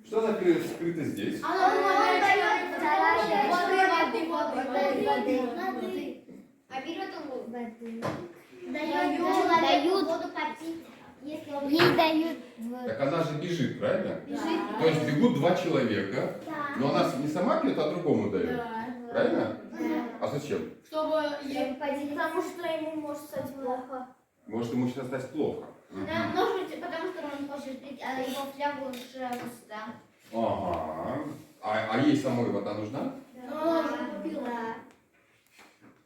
Что скрыто здесь? Он дает Воды. А берет он Воды. дает Дают. воду попить. Если он Ей дают воду. Так она же бежит, правильно? бежит. То есть бегут два человека, Да. но она не сама пьет, а другому дает. Правильно? Да. А зачем? Чтобы потому что ему может стать плохо. Может, ему сейчас стать плохо. Да, может быть, потому что он хочет пить, а его флягу уже пуста. Ага. А ей самой вода нужна? Да.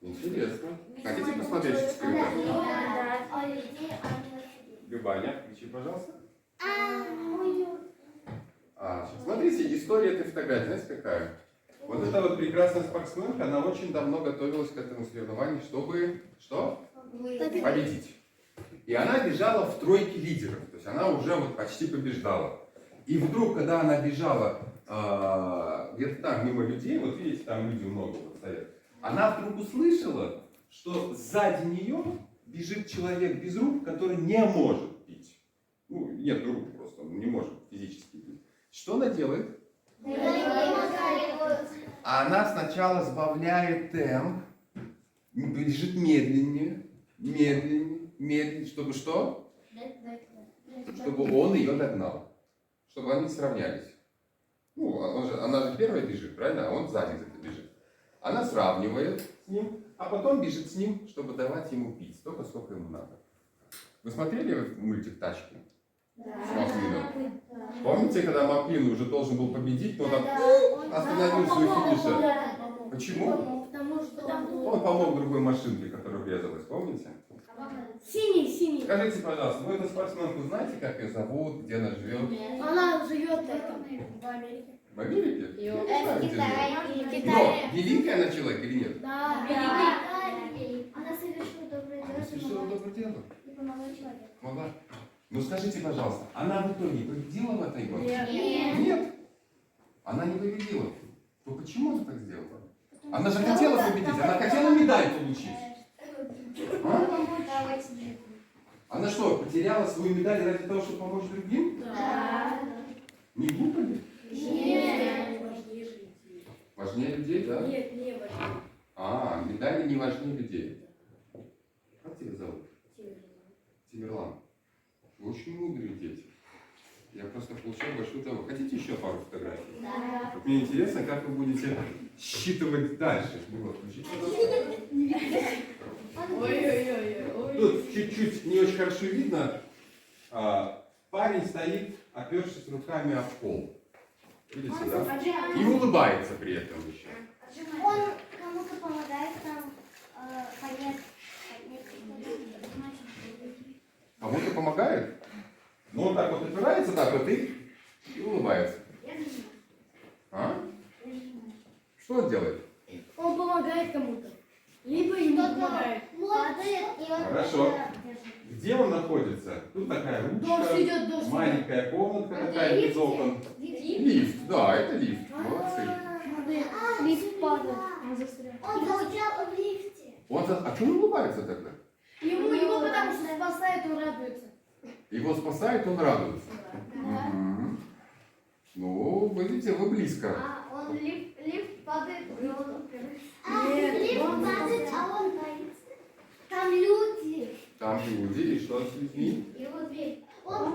Интересно. Хотите посмотреть, что скрыто? А людей они Любаня, включи, пожалуйста. А, Смотрите, история этой фотографии, знаете какая? Вот эта вот прекрасная спортсменка, она очень давно готовилась к этому соревнованию, чтобы что? Победить. И она бежала в тройке лидеров, то есть она уже вот почти побеждала. И вдруг, когда она бежала где-то там мимо людей, вот видите, там люди много вот стоят, она вдруг услышала, что сзади нее бежит человек без рук, который не может пить. Ну, нет рук просто, он не может физически пить. Что она делает? Она сначала сбавляет темп, бежит медленнее, медленнее, медленнее, чтобы что? Чтобы он ее догнал, чтобы они сравнялись. Ну, она же первая бежит, правильно? А он сзади где-то бежит. Она сравнивает с ним, а потом бежит с ним, чтобы давать ему пить столько, сколько ему надо. Вы смотрели мультик «Тачки»? С Маклином? Помните, когда Маклин уже должен был победить, но там остановился у финиша? Почему? Потому что Он помог другой машинке, которая врезалась, помните? синий. Скажите, пожалуйста, вы эту спортсменку знаете, как ее зовут, где она живет? Она живет в Америке. В Америке? Я не знаю, где живет. Но Китае. великий она человек или нет? Да. Она совершила доброе Она совершила доброе дело. и помогла человеку. Могла. Ну скажите, пожалуйста, она в итоге победила в этой гонке? Нет. Нет. Она не победила. То почему она так сделала? Она же хотела победить, она хотела медаль получить. А? Она что, потеряла свою медаль ради того, чтобы помочь другим? Да. Не глупо ли? Нет. Важнее людей, да? Нет, не важно. А, медали не важнее людей. Как тебя зовут? Тимирлан. Вы очень мудрые дети. Я просто получил большую того. Хотите еще пару фотографий? Да. Вот мне интересно, как вы будете считывать дальше. Вот, включите, пожалуйста. Ой-ой-ой. Тут чуть-чуть не очень хорошо видно. Парень стоит, опершись руками об пол. Видите, да? И улыбается при этом еще. Он кому-то помогает там понять. Кому-то помогает? Ну, он так вот опирается, так вот и улыбается. А? Что он делает? Он помогает кому-то. Либо ему помогает. Падает, и он Хорошо. держит. Где он находится? Тут такая Дождь ручка, идет, дождь идет. маленькая комнатка такая без окон. Лифт, да, это лифт. Молодцы. Лифт падает. Он застрял. Он застрял в лифте. А что он улыбается тогда? Его потому что спасает, он радуется. Его спасает, он радуется. Мгм. Ну, вы видите, вы близко. Он лифт падает, и он Лифт падает, а он боится. Там люди. Там люди, и что с людьми? Его дверь. Он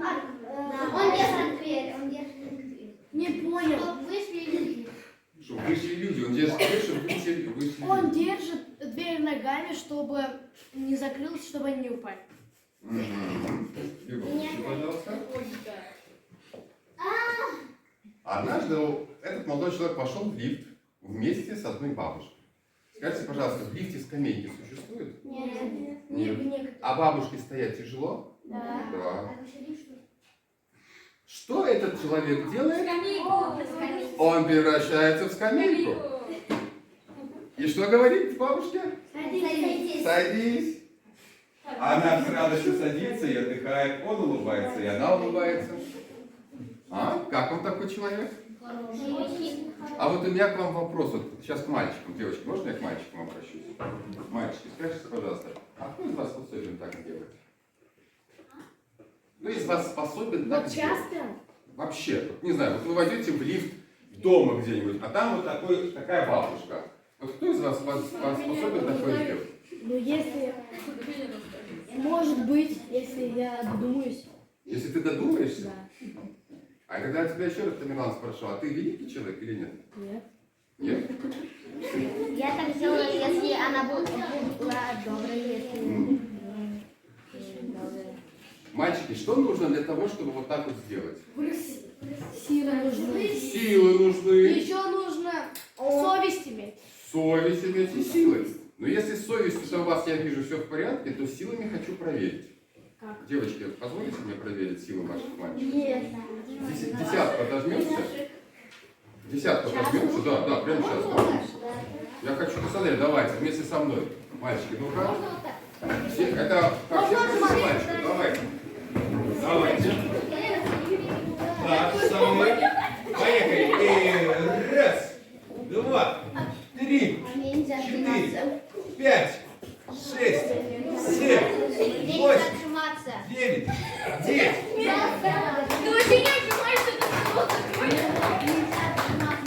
держит дверь. Он держит дверь. Не понял. Чтоб вышли люди. Чтобы вышли люди. Он держит дверь, чтобы вышли Он люди. держит дверь ногами, чтобы не закрылась, чтобы они не упали. Мгм. Люба, включи, пожалуйста. Однажды этот молодой человек пошел в лифт вместе с одной бабушкой. Скажите, пожалуйста, в лифте скамейки существуют? Нет. Нет. А бабушке стоять тяжело? Да. Да. Что этот человек делает? Скамейку. Он превращается в скамейку. И что говорит бабушке? Садитесь. Садись. Она с радостью садится и отдыхает. Он улыбается, и она улыбается. А? Как он такой человек? А вот у меня к вам вопрос. Вот сейчас к мальчикам, девочки. Можно я к мальчикам обращусь? Мальчики, скажите, пожалуйста, а кто из вас способен так делать? Кто из вас способен так Вот делать? часто? Вообще, вот, не знаю, вот вы войдете в лифт дома где-нибудь, а там вот такая бабушка. Вот кто из вас способен такое сделать? Ну, если... Может быть, если я додумаюсь. Если ты додумаешься? Да. А когда я тебя еще раз, Тамерлан, спрошу, а ты великий человек или нет? Нет. Нет? Я так сделала, если она была доброй, если... Мальчики, что нужно для того, чтобы вот так вот сделать? Силы нужны. Силы нужны, Еще нужно совесть иметь. совесть иметь и силы. Но если с совестью у вас, я вижу, все в порядке, то силами хочу проверить. Как? Девочки, позволите мне проверить силы ваших мальчиков? Нет. Десятку отожмемся? Десятку отожмемся? Да, да, прямо сейчас. Я хочу посмотреть, давайте, вместе со мной. Мальчики, ну-ка. Это как все мальчики, давайте. Давайте. Так, со мной. Поехали. И раз, два, три, 4, 5, 6, 7, 8, 9, 10.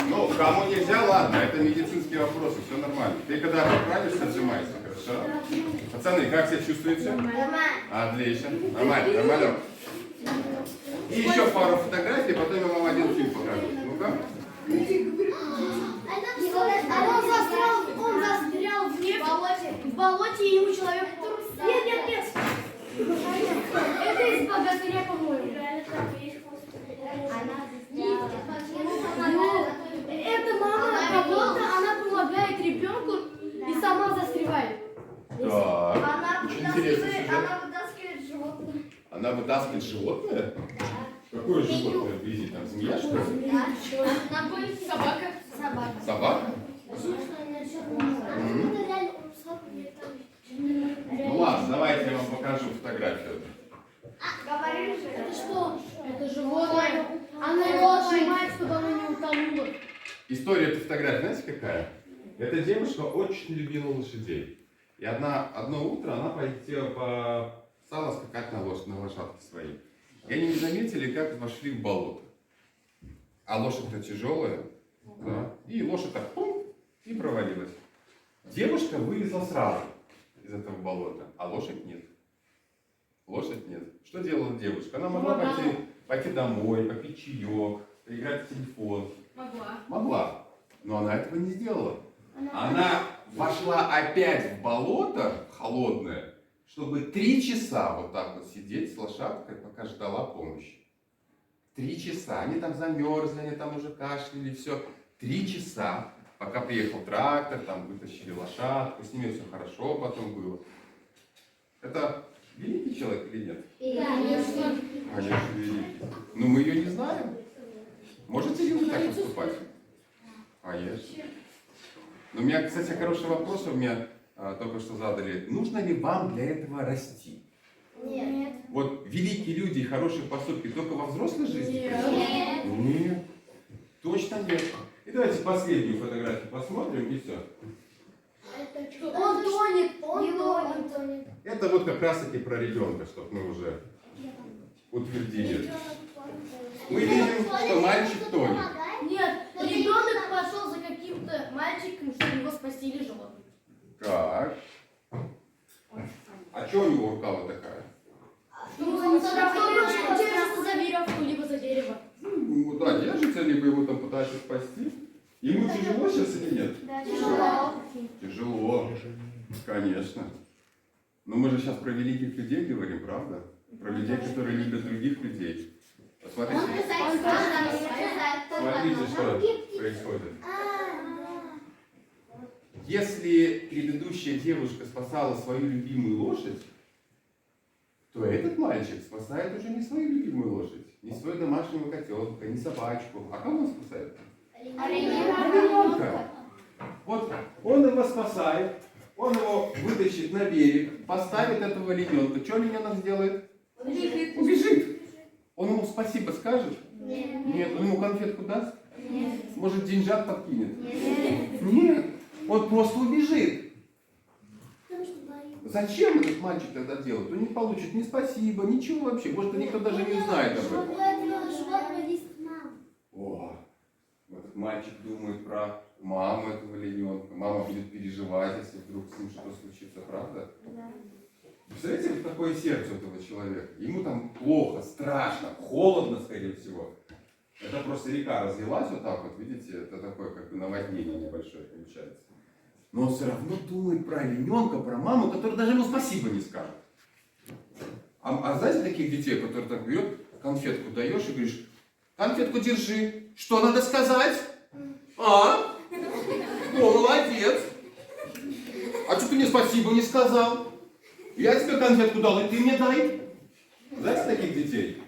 Ну, кому нельзя, ладно, это медицинские вопросы, все нормально. Ты когда поправишься, отжимайся, хорошо? Пацаны, как себя чувствуете? Отлично. Нормально, нормально. И еще пару фотографий, потом я вам один фильм покажу. Ну-ка. Он застрял в болоте, и ему человек... Нет. Это из богатыря, по-моему. Это мама кого-то, она помогает ребенку и сама застревает. Так, очень интересный сюжет. Она вытаскивает животное. Она вытаскивает животное? Какое животное? Вези, там змея, что ли? Собака. Собака? Ну ладно, давайте я вам покажу фотографию. Говоришь же. Это что? Это животное. Она его сжимает, чтобы она не утонула. История этой фотографии, знаете какая? Эта девушка очень любила лошадей. И одно утро она стала скакать на лошадке своей. И они не заметили, как вошли в болото. А лошадь-то тяжелая. Да? И лошадь так пум, и провалилась. Девушка вылезла сразу из этого болота, а лошадь нет. Лошадь нет. Что делала девушка? Она могла пойти домой, попить чаек, поиграть в телефон. Могла. Но она этого не сделала. Она вошла опять в болото холодное, чтобы 3 часа вот так вот сидеть с лошадкой, пока ждала помощи. 3 часа. Они там замерзли, они там уже кашляли, все. 3 часа, пока приехал трактор, там вытащили лошадку, с ними все хорошо потом было. Это великий человек или нет? Конечно, великий. Но мы ее не знаем. Можете ли вы так поступать? Конечно. Но у меня, кстати, хороший вопрос у меня только что задали. Нужно ли вам для этого расти? Нет. Вот великие люди и хорошие поступки только во взрослой жизни? Нет. Нет. Точно нет. И давайте последнюю фотографию посмотрим и все. Он тонет. Это вот как раз таки про ребенка, чтобы мы уже утвердили. Мы видим, что мальчик тонет. Нет, ребенок пошел за каким-то мальчиком, чтобы его спасти или животным. Так. А что у него рука вот такая? Он держится за веревку, либо за дерево. Ну да, держится, либо его там пытаются спасти. Ему тяжело сейчас или нет? Тяжело. Тяжело. Конечно. Но мы же сейчас про великих людей говорим, правда? Про людей, которые любят других людей. Посмотрите, смотрите, что происходит. Если предыдущая девушка спасала свою любимую лошадь, то этот мальчик спасает уже не свою любимую лошадь, не свою домашнего котенка, не собачку. А кого он спасает? Ребенка. Вот он его спасает, он его вытащит на берег, поставит этого олененка. Что олененок сделает? Убежит. Он ему спасибо скажет? Нет. Он ему конфетку даст? Нет. Может, деньжат подкинет? Нет. Нет. Он просто убежит. Зачем этот мальчик тогда делает? Он не получит ни спасибо, ничего вообще. Может, никто даже не узнает об этом. мальчик думает про маму этого олененка. Мама будет переживать, если вдруг с ним что-то случится, правда? Да. Представляете, вот такое сердце этого человека? Ему там плохо, страшно, холодно, скорее всего. Это просто река разлилась вот так вот, видите, это такое как бы наводнение небольшое получается. Но он все равно думает про олененка, про маму, которая даже ему спасибо не скажет. А знаете таких детей, которые так берет, конфетку даешь и говоришь, конфетку держи, что надо сказать? А? О, молодец. А что ты мне спасибо не сказал? Я тебе конфетку дал, и ты мне дай. Знаете таких детей?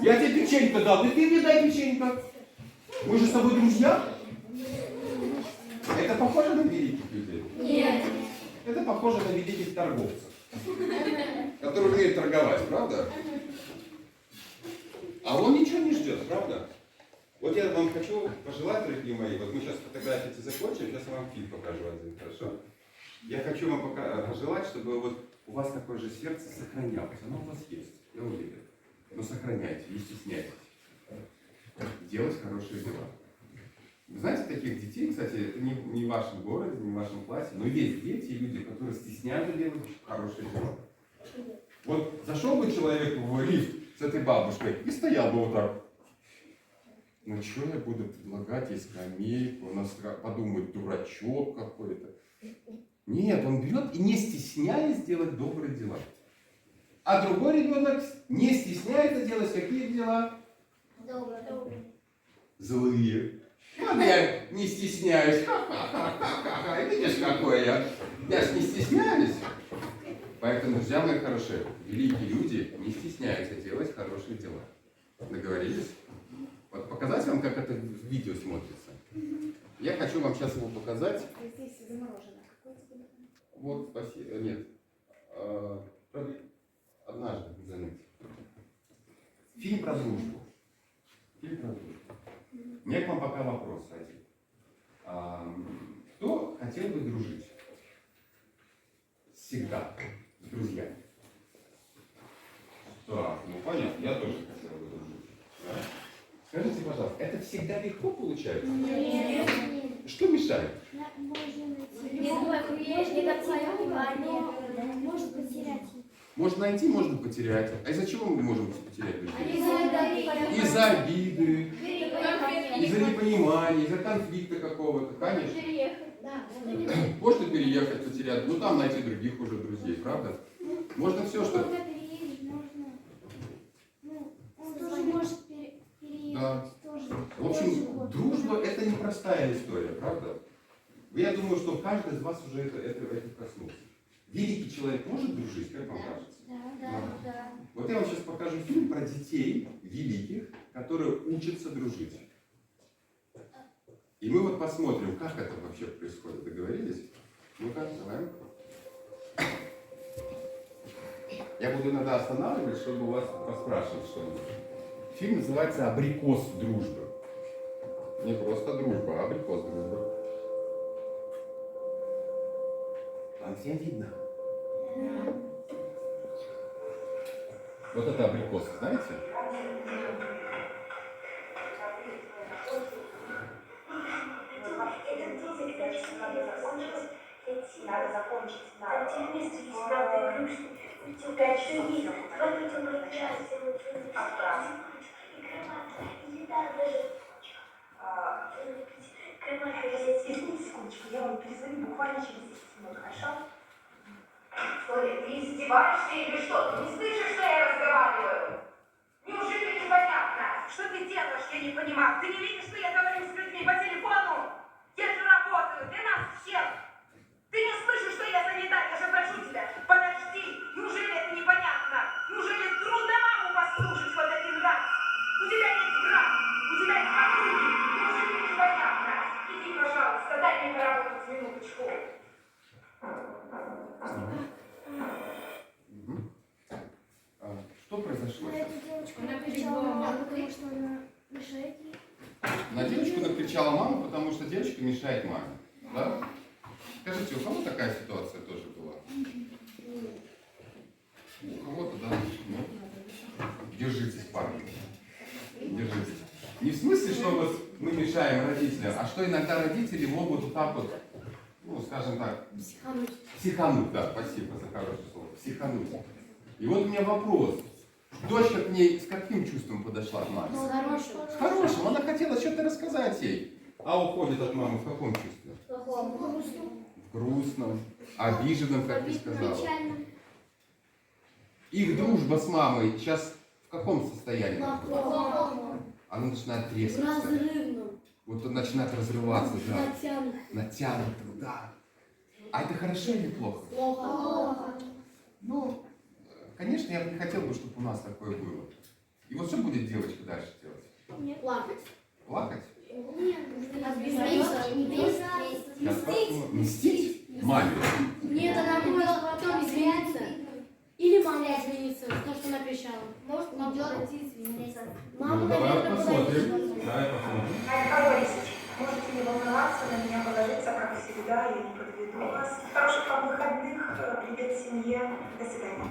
Я тебе печеньку дал, и ты мне дай печенька. Мы же с тобой друзья. Это похоже на великих людей? Нет. Это похоже на великих торговцев, которые умеют торговать, правда? А он ничего не ждет, правда? Вот я вам хочу пожелать, дорогие мои, вот мы сейчас фотографии закончим, сейчас я вам фильм покажу один, хорошо? Я хочу вам пожелать, чтобы вот у вас такое же сердце сохранялось. Оно у вас есть, я уверен. Но сохраняйте, не стесняйтесь. Делать хорошие дела. Вы знаете таких детей, кстати, это не в вашем городе, не в вашем классе, но есть дети и люди, которые стесняются делать хорошие дела. Вот зашел бы человек в лифт с этой бабушкой и стоял бы вот так. Ну что я буду предлагать ей скамейку, он подумает, дурачок какой-то. Нет, он берет и не стесняясь делать добрые дела. А другой ребенок не стесняется делать какие дела? Добрый. Злые. Вот я не стесняюсь. Ха-ха-ха-ха-ха. Видишь, какой я. Я ж не стесняюсь. Поэтому, друзья мои хорошие, великие люди не стесняются делать хорошие дела. Договорились? Вот показать вам, как это в видео смотрится. Я хочу вам сейчас его показать. Здесь заморожено. Вот, спасибо. Нет. Однажды заметьте. Фильм про дружбу. Фильм про дружбу. У меня к вам пока вопрос один. Кто хотел бы дружить? Всегда. С друзьями. Так, ну понятно, я тоже хотел бы дружить. Да? Скажите, пожалуйста, это всегда легко получается? Нет. Что мешает? Может потерять. Можно найти, можно потерять. А из-за чего мы можем потерять друзей? Из-за Из-за обиды, из-за непонимания, из-за конфликта какого-то, конечно. Можно переехать, потерять, ну там найти других уже друзей, правда? Можно все, что... Да. В общем, дружба это непростая история, правда? Я думаю, что каждый из вас уже это коснулся. Великий человек может дружить, как вам кажется? Да. Вот я вам сейчас покажу фильм про детей великих, которые учатся дружить. И мы вот посмотрим, как это вообще происходит. Договорились? Ну-ка, давай. Я буду иногда останавливать, чтобы у вас поспрашивать что-нибудь. Фильм называется «Абрикос дружбы». Не просто дружба, а абрикос дружбы. Вам всем видно? Вот это абрикос, знаете? Надо закончить. Надо вместе с правдой грустью. Утекать жизнь. Творить умрачаться. Извините секундочку, я вам перезвоню буквально через 10 минут, хорошо? Коля, ты издеваешься или что? Ты не слышишь, что я разговариваю? Неужели непонятно? Что ты делаешь, я не понимаю. Ты не видишь, что я говорю с людьми по телефону? Я же работаю для нас всех. Ты не слышишь, что я занята? Я же прошу тебя, подожди. Неужели это непонятно? Неужели трудно маму послушать вот один раз? У тебя есть брат, у тебя есть подруги. Неужели непонятно? Иди, пожалуйста, дай мне поработать минуточку. Что произошло? Она кричала маму, потому что она мешает ей. На девочку накричала мама, потому что девочка мешает маме. Да? Скажите, у кого такая ситуация тоже была? У кого-то, да? Ну, держитесь, парни. Держитесь. Не в смысле, что вот мы мешаем родителям, а что иногда родители могут вот так вот, ну, скажем так, психануть, да, спасибо за хорошее слово, психануть. И вот у меня вопрос. Дочка к ней с каким чувством подошла к маме? С хорошим. Она хотела что-то рассказать ей. А уходит от мамы в каком чувстве? В грустном, обиженном, как ты сказала. Их дружба с мамой сейчас в каком состоянии? Она начинает трескаться. Вот он начинает разрываться, да. Натянуто, да. А это хорошо или плохо? Плохо. Ну, конечно, я бы не хотел бы, чтобы у нас такое было. И вот что будет девочка дальше делать? Плакать. Плакать? Мстить. Мстить? Маме? Нет, она будет потом извиниться. Или мама извинится за то, что она кричала. Может, уйдет и извинится. Мама, Ну, давай наверное, посмотрим. подойдет. Давай посмотрим. Александр Борисович, можете не волноваться, на меня положиться, как всегда, я не подведу вас. Хороших вам выходных, привет семье, до свидания.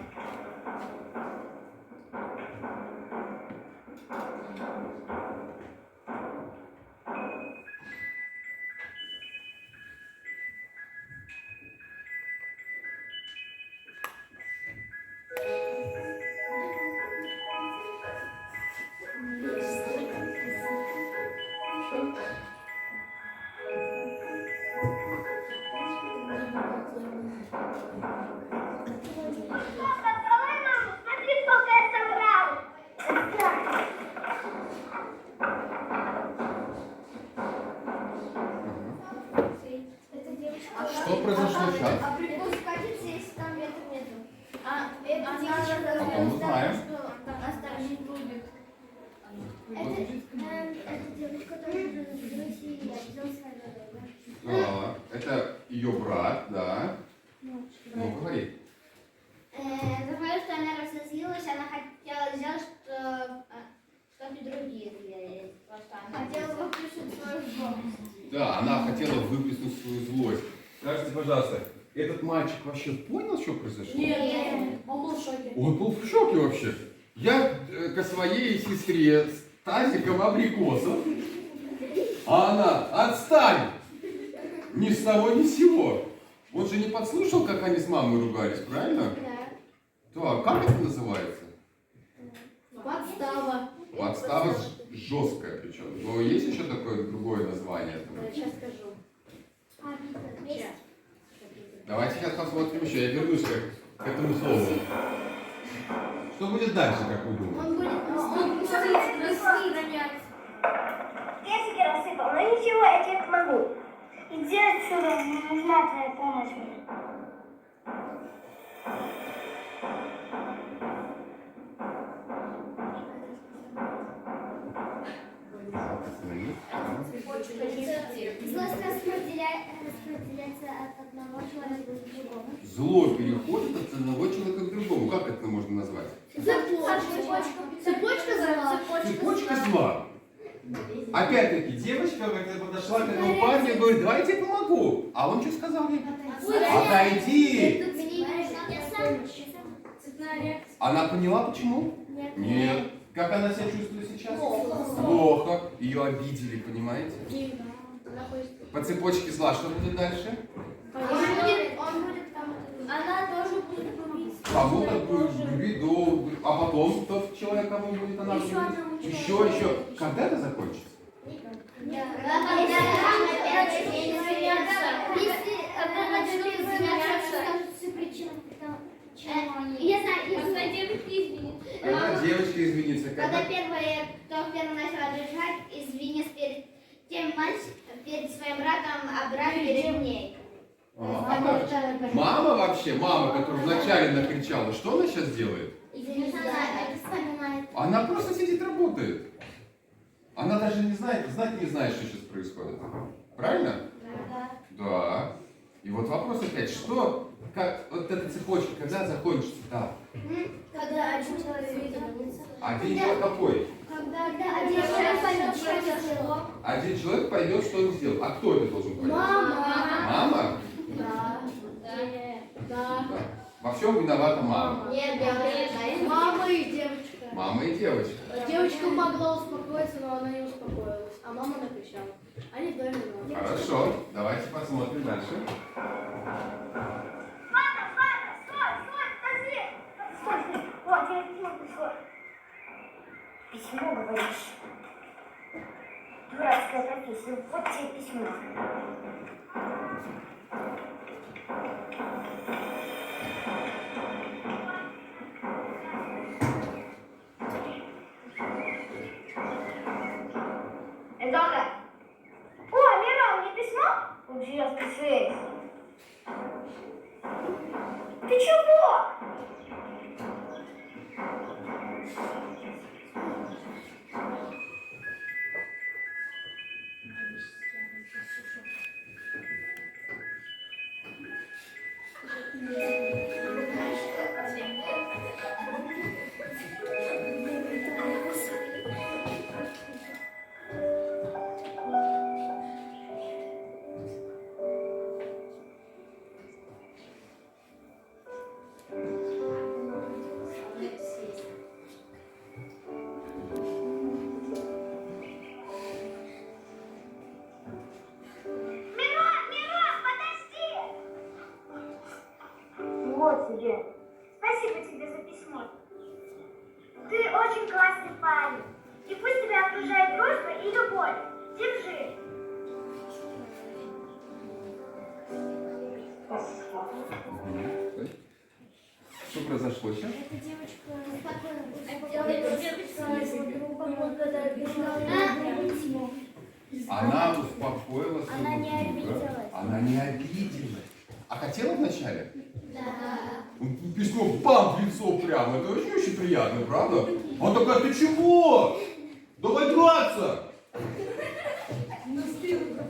Что произошло сейчас? А прикол скатится, если там ветра нету. Потом узнаем. Оставить рубик. Это девочка тоже родилась и обидела своего друга. Да, это ее брат, да. Ну, говори. За то, что она разозлилась, она хотела сделать, что-то другие сделали. Хотела выключить свою злость. Да, она хотела выплеснуть свою злость. Скажите, пожалуйста, этот мальчик вообще понял, что произошло? Нет, он был в шоке. Он был в шоке вообще. Я к своей сестре с тазиком абрикосов, а она, отстань! Ни с того, ни с сего. Он же не подслушал, как они с мамой ругались, правильно? Да. Да, как это называется? Подстава. Подстава жесткая причем. Но есть еще такое другое название этому? Сейчас скажу. Давайте сейчас посмотрим еще. Я вернусь к этому слову. Что будет дальше, как вы думаете? Он будет мстить. Персики рассыпал, но ничего, я тебе помогу. Иди отсюда, мне нужна твоя помощь. Злость распределяется от одного человека к другому. Зло переходит от одного человека к другому. Как это можно назвать? Цепочка зла. Цепочка зла. Опять-таки, девочка когда подошла к этому парню и говорит, давай я тебе помогу. А он что сказал ей? Отойди! Она поняла почему? Нет. Как она себя чувствует сейчас? Плохо. Ее обидели, понимаете? По цепочке зла что будет дальше? Он будет там. Она тоже будет любить. Кому-то будет любить, а потом тот человек, кому будет она любить. Еще. Когда это закончится? Я знаю, когда девочка извинится. Когда девочка извинится, Когда первая, кто первый начал бежать, извинись перед тем мальчиком, перед своим братом, а брат перед ней. А как? Мама вообще, мама, которая вначале накричала, что она сейчас делает? Она просто сидит, работает. Она даже не знает, знать не знает, что сейчас происходит. Правильно? Да. И вот вопрос опять, что, как вот эта цепочка, когда закончится? Да. Когда один человек извинится. Один человек какой? Когда один человек поймет, что это зло. Один человек поймет, что он сделал. А кто это должен понять? Мама. Мама? Да. Да. Во всем виновата мама. Нет, Мама и девочка. Мама и девочка. Девочка могла успокоиться, но она не успокоилась. мама написала. Они в доме дома. Хорошо, давайте посмотрим дальше. Мама, стой, подожди! Стой, вот, я письмо пришло. Письмо, говоришь? Дурацкая профессия, вот тебе письмо. Эдонда! О, Мира, мне письмо? Удивился ты. Ты чего? Мирон, подожди! Вот тебе. Спасибо тебе за письмо. Ты очень классный парень. И пусть тебя окружает дружба и любовь. Держи. Что произошло сейчас? Эта девочка Она успокоила своего Она не друга. обиделась. Она не обиделась. А хотела вначале? Да. Письмо бам в лицо прямо. Это очень приятно, правда? Она такая, ты чего? Давай драться!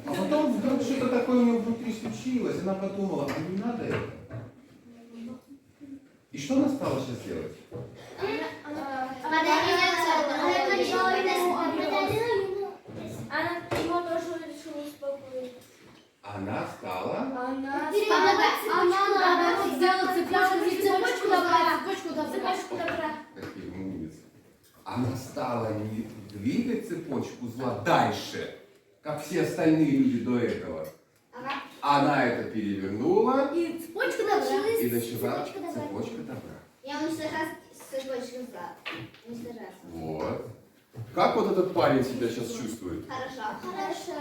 А потом вдруг что-то такое у нее внутри случилось. Она подумала, а не надо это. И что она стала сейчас делать? Она его тоже решила успокоить. Она стала... Она наоборот сделала цепочку добра. Цепочку добра. Какие умницы. Она стала не двигать цепочку зла дальше, как все остальные люди до этого. Она это перевернула И цепочка добра. и начала цепочка добра. Я уничтожаю цепочку зла. Уничтожаю. Вот. Как вот этот парень себя сейчас чувствует? Хорошо.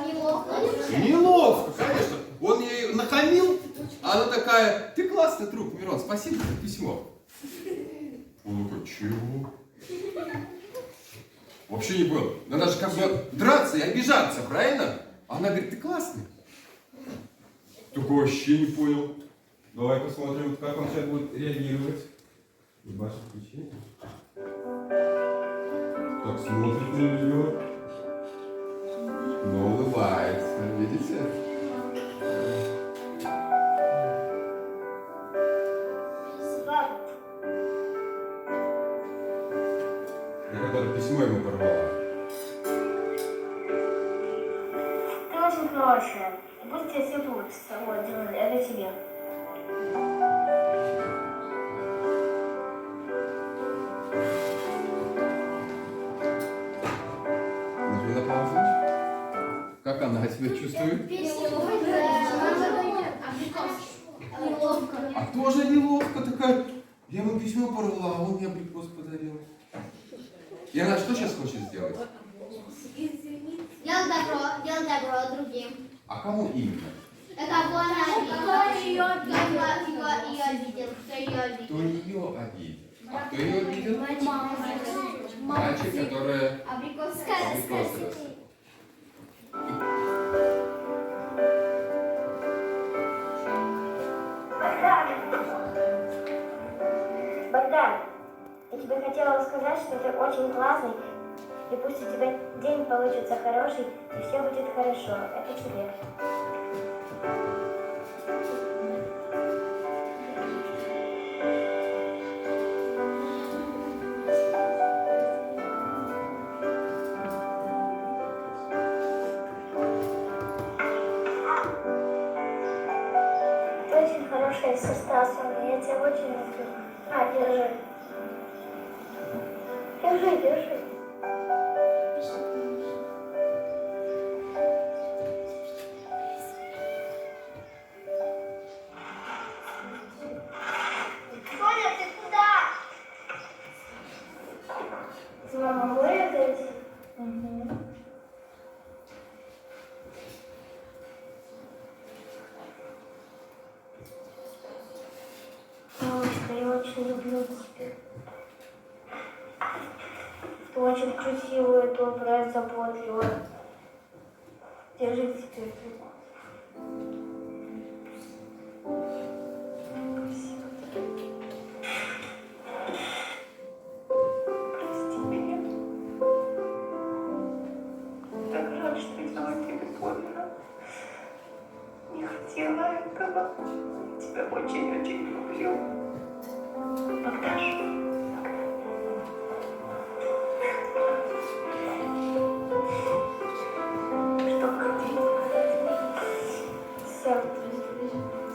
Неловко. Неловко, конечно. Он ей нахамил, а она такая, ты классный друг, Мирон, спасибо за письмо. Он такой, чего? Вообще не понял. Надо же как бы драться и обижаться, правильно? А она говорит, ты классный. Такой вообще не понял. Давай посмотрим, как он сейчас будет реагировать. Маша, включи. Так, смотрит на нее. Но улыбается. Видите? Я когда-то письмо ему порвала. Ты очень хорошая. И пусть тебе все получится. Вот, делай, это тебе. Нажми на паузу. Как она себя чувствует? А тоже неловко такая. Я ему письмо порвала, а он мне абрикос подарил. И она что сейчас хочет сделать? Делай добро другим. А кому именно? Кого она обидела? Кто ее обидел? Кто ее обидел? А кто ее обидел? Мальчик, который Абрикос. абрикос рос. Богдан, я тебе хотела сказать, что ты очень классный. И пусть у тебя день получится хороший, и все будет хорошо. Это тебе. Ты очень хорошая сестра со мной. Я тебя очень люблю. На, держи. Держи. очень люблю тебя. Ты очень красивая, добрая, заботливая. Держи теперь. Прости меня. Так жаль, что я тебе больно. Не хотела этого. Тебя очень-очень люблю. Богдаша. Что хотите? Сад.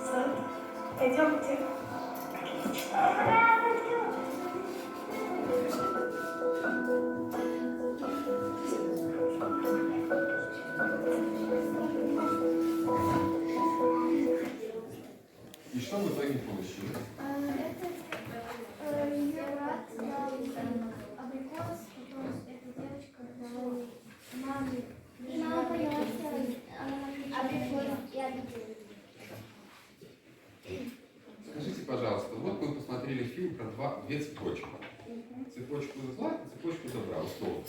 Сад. Пойдемте. Отлично. И что в итоге получилось? Ее брат дал абрикос, потом эта девочка дала маме. И мама поняла, что абрикос и обиделась. Скажите, пожалуйста, вот мы посмотрели фильм про две цепочки. Цепочку зла и цепочку добра, условно.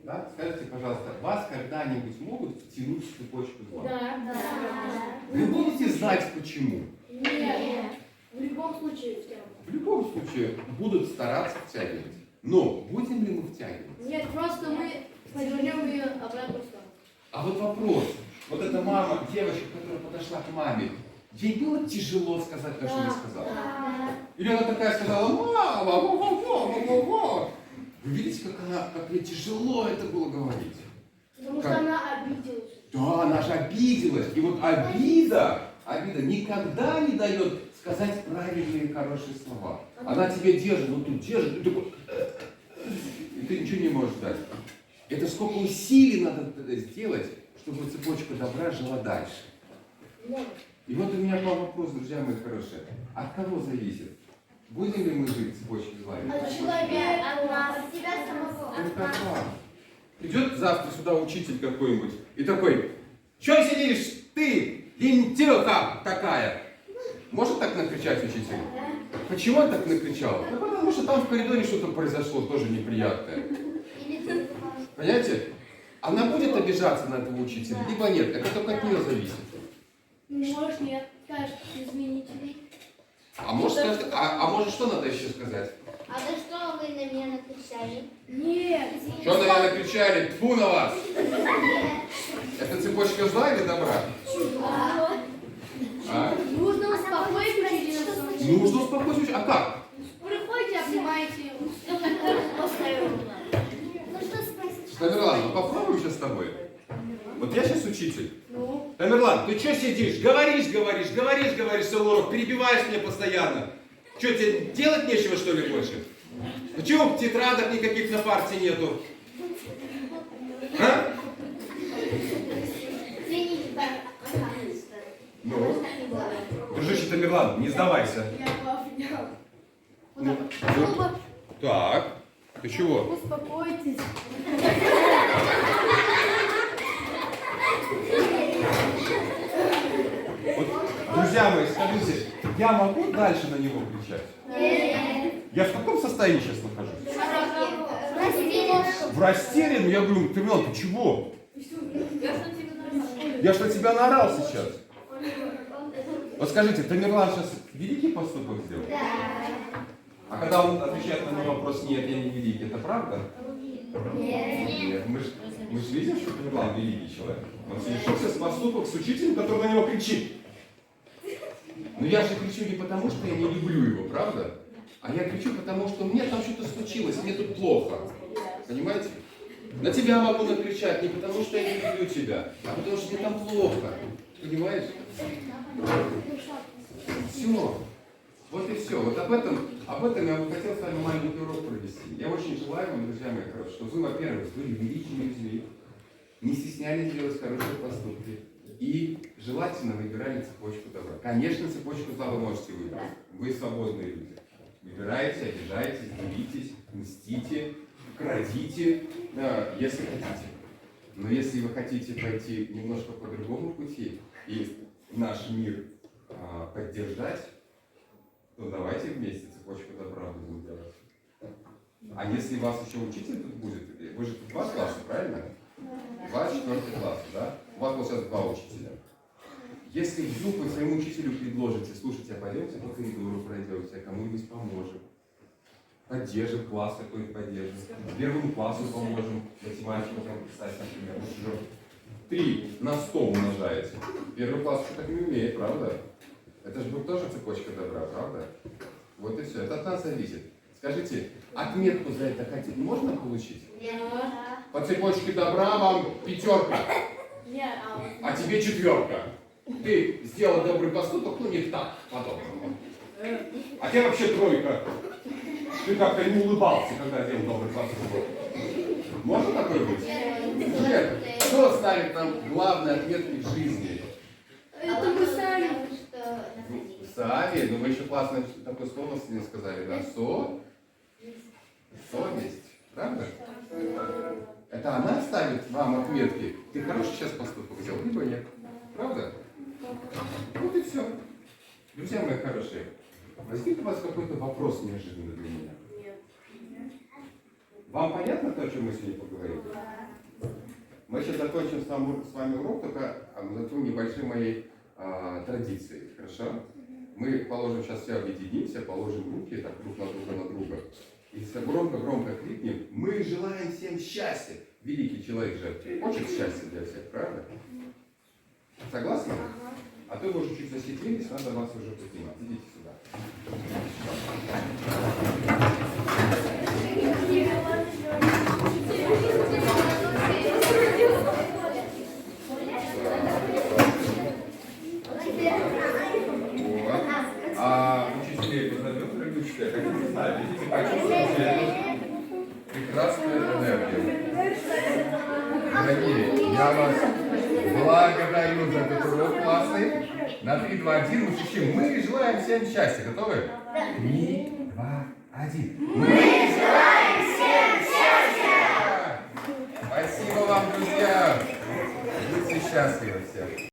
Да? Скажите, пожалуйста, вас когда-нибудь могут втянуть в цепочку зла? Да. Вы будете знать почему? Нет. В любом случае. В любом случае будут стараться втягивать. Но будем ли мы втягивать? Нет, просто мы повернем ее обратно в сторону. А вот вопрос. Вот эта мама, девочка, которая подошла к маме, ей было тяжело сказать то, что она сказала? Или она такая сказала: мама, мама. Вы видите, как ей тяжело это было говорить? Потому Как? что она обиделась. Да, она же обиделась. И вот обида никогда не дает сказать правильные и хорошие слова. Она тебя держит, вот тут держит, и такой, и ты ничего не можешь дать. Это сколько усилий надо тогда сделать, чтобы цепочка добра жила дальше. И вот у меня к вам вопрос, друзья мои хорошие. От кого зависит? Будем ли мы жить в цепочке зла? От человека. От тебя самого. Только от вас. Придет завтра сюда учитель какой-нибудь и такой: "Чё сидишь ты, лентяха такая?" Может так накричать учитель? Почему он так накричал? Ну, потому что там в коридоре что-то произошло тоже неприятное. Понимаете? Она будет обижаться на этого учителя, либо нет. Это только от нее зависит. Может, нет. Скажешь, извините. А может, может что надо еще сказать? А за что вы на меня накричали? Нет. Что на меня накричали? Тьфу на вас! Это цепочка зла или добра? А? Нужно успокоить учителя. Нужно успокоить. А как? Приходите, обнимайте его. Ну что спросить? Тамерлан, ну попробуем сейчас с тобой. Вот я сейчас учитель. Ну? Тамерлан, ты что сидишь? Говоришь целый урок, перебиваешь меня постоянно. Что, тебе делать нечего, что ли, больше? Ну чего тетрадок никаких на парте нету? А? Извините, пожалуйста. Ну? Дружище Тамерлан, не сдавайся. Я его обнял. Ну, вот. Так, ты чего? Успокойтесь. Вот, друзья мои, скажите, я могу дальше на него кричать? Нет. Я в каком состоянии сейчас нахожусь? Растерянно. В растерянном? Я говорю: Тамерлан, ты чего? Я ж на тебя наорал сейчас. Вот скажите, Тамерлан сейчас великий поступок сделал? Да. А когда он отвечает на мой вопрос: нет, я не великий, это правда? Нет. Нет, мы ж видим, что Тамерлан великий человек. Он совершил сейчас поступок с учителем, который на него кричит. Но я же кричу не потому, что я не люблю его, правда? А я кричу потому, что мне там что-то случилось, мне тут плохо. Понимаете? На тебя могу накричать не потому, что я не люблю тебя, а потому, что мне там плохо. Понимаешь? Все. Вот и все. Вот об этом я бы хотел с вами маленький урок провести. Я очень желаю вам, друзья мои хорошие, чтобы вы, во-первых, были великими людьми, не стеснялись делать хорошие поступки и желательно выбирали цепочку добра. Конечно, цепочку зла вы можете выбрать. Вы свободные люди. Выбирайте, обижайтесь, делитесь, мстите, крадите, если хотите. Но если вы хотите пойти немножко по другому пути и наш мир поддержать, то давайте вместе цепочку добра будем делать. А если у вас еще учитель тут будет, вы же тут 2 класса, правильно? 2, 4 класса, да? У вас вот сейчас 2 учителя. Если вдруг вы своему учителю предложите, слушайте, а пойдемте по коридору пройдемте, а кому-нибудь поможем, поддержим, класс какой-то поддержим, первому классу поможем, математику там писать, например, вы уже 3 на 100 умножаете. Первый класс еще так не умеет, правда? Это же будет тоже цепочка добра, правда? Вот и все, это от нас зависит. Скажите, отметку за это хотите, можно получить? Нет. По цепочке добра вам 5, Нет, а тебе 4. Ты сделал добрый поступок, ну не так, по-доброму. А тебе вообще 3. Ты как-то не улыбался, когда делал добрый поступок. Можно такое быть? Нет. Кто ставит нам главные отметки в жизни? это мы сами. Что находились. Сами. Ну вы еще классное такое слово сегодня сказали, да? Совесть. Правда? Это она ставит вам отметки. Ты хороший сейчас поступок сделал, либо нет. Правда? Вот и все. Друзья мои хорошие, возник у вас какой-то вопрос неожиданный для меня? Нет. Вам понятно то, о чем мы сегодня поговорили? Мы сейчас закончим с вами урок, только затем небольшой моей традиции. Хорошо? Мы положим сейчас все, объединимся, положим руки так друг на друга. И громко крикнем: мы желаем всем счастья. Великий человек же хочет счастья для всех, правда? Согласны? А то вы уже чуть засиделись, надо вас уже поднимать. Идите сюда. Вот. А учителей позовем, дорогие учителя, хотите знать, видите, почувствуйте эту прекрасную энергию. Дорогие, я вас благодарю за этот урок классный. На 3, 2, 1 мы кричим: мы желаем всем счастья. Готовы? 3, 2, 1. Мы желаем всем счастья! Спасибо вам, друзья! Будьте счастливы все!